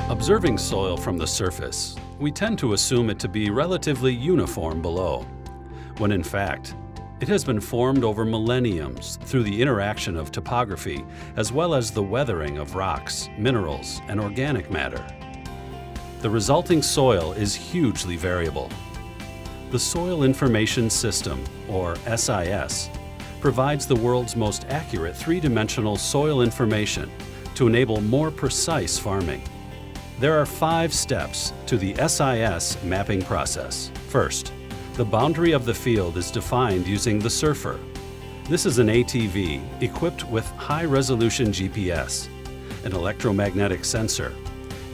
Observing soil from the surface, we tend to assume it to be relatively uniform below, when in fact, it has been formed over millenniums through the interaction of topography as well as the weathering of rocks, minerals, and organic matter. The resulting soil is hugely variable. The Soil Information System, or SIS, provides the world's most accurate three-dimensional soil information to enable more precise farming. There are 5 steps to the SIS mapping process. First, the boundary of the field is defined using the surfer. This is an ATV equipped with high-resolution GPS, an electromagnetic sensor,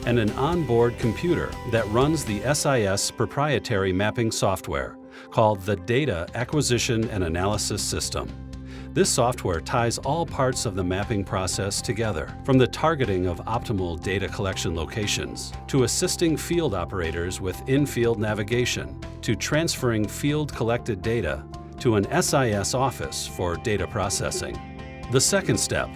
and an onboard computer that runs the SIS proprietary mapping software called the Data Acquisition and Analysis System. This software ties all parts of the mapping process together, from the targeting of optimal data collection locations, to assisting field operators with in-field navigation, to transferring field-collected data to an SIS office for data processing. The second step,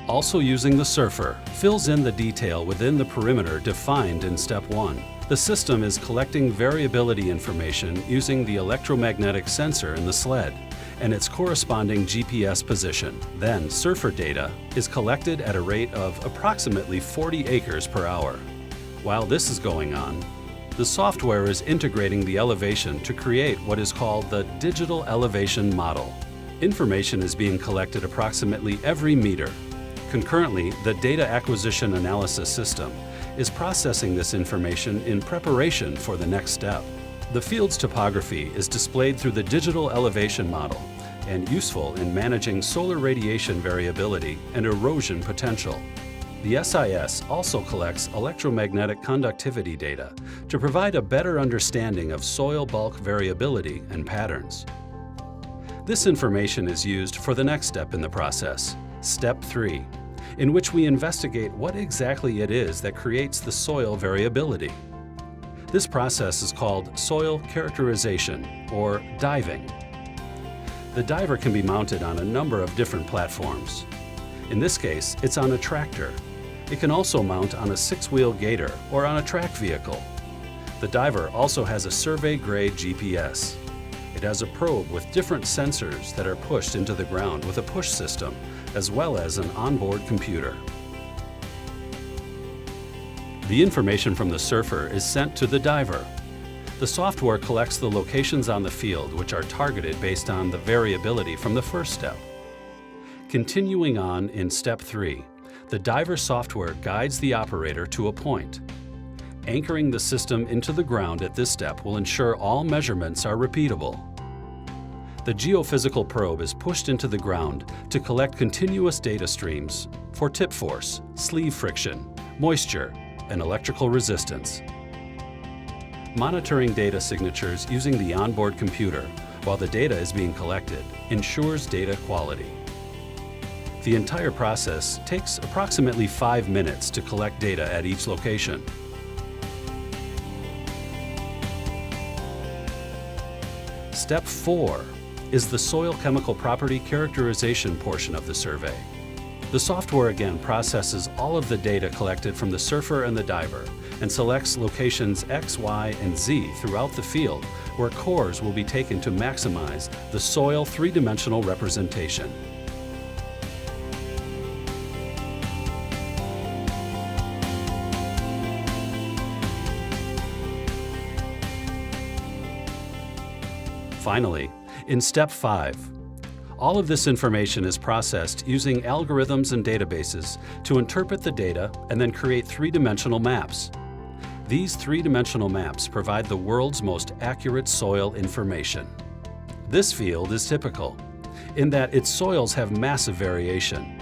also using the surfer, fills in the detail within the perimeter defined in Step 1. The system is collecting variability information using the electromagnetic sensor in the sled and its corresponding GPS position. Then, surfer data is collected at a rate of approximately 40 acres per hour. While this is going on, the software is integrating the elevation to create what is called the digital elevation model. Information is being collected approximately every meter. Concurrently, the Data Acquisition Analysis System is processing this information in preparation for the next step. The field's topography is displayed through the digital elevation model and useful in managing solar radiation variability and erosion potential. The SIS also collects electromagnetic conductivity data to provide a better understanding of soil bulk variability and patterns. This information is used for the next step in the process, Step 3, in which we investigate what exactly it is that creates the soil variability. This process is called soil characterization, or diving. The diver can be mounted on a number of different platforms. In this case, it's on a tractor. It can also mount on a 6-wheel gator or on a track vehicle. The diver also has a survey-grade GPS. It has a probe with different sensors that are pushed into the ground with a push system, as well as an onboard computer. The information from the surfer is sent to the diver. The software collects the locations on the field which are targeted based on the variability from the first step. Continuing on in Step 3, the diver software guides the operator to a point. Anchoring the system into the ground at this step will ensure all measurements are repeatable. The geophysical probe is pushed into the ground to collect continuous data streams for tip force, sleeve friction, moisture, and electrical resistance. Monitoring data signatures using the onboard computer while the data is being collected ensures data quality. The entire process takes approximately 5 minutes to collect data at each location. Step 4 is the soil chemical property characterization portion of the survey. The software again processes all of the data collected from the surfer and the diver and selects locations X, Y, and Z throughout the field where cores will be taken to maximize the soil three-dimensional representation. Finally, in Step 5, all of this information is processed using algorithms and databases to interpret the data and then create three-dimensional maps. These three-dimensional maps provide the world's most accurate soil information. This field is typical in that its soils have massive variation.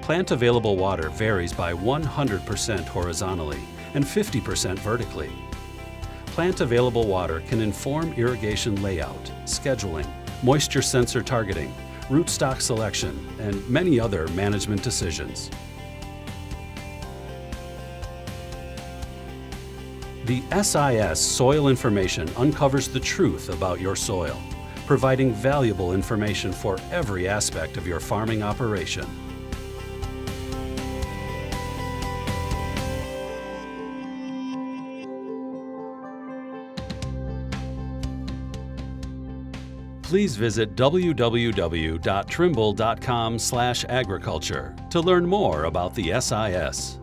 Plant available water varies by 100% horizontally and 50% vertically. Plant available water can inform irrigation layout, scheduling, moisture sensor targeting, rootstock selection, and many other management decisions. The SIS soil information uncovers the truth about your soil, providing valuable information for every aspect of your farming operation. Please visit www.trimble.com/agriculture to learn more about the SIS.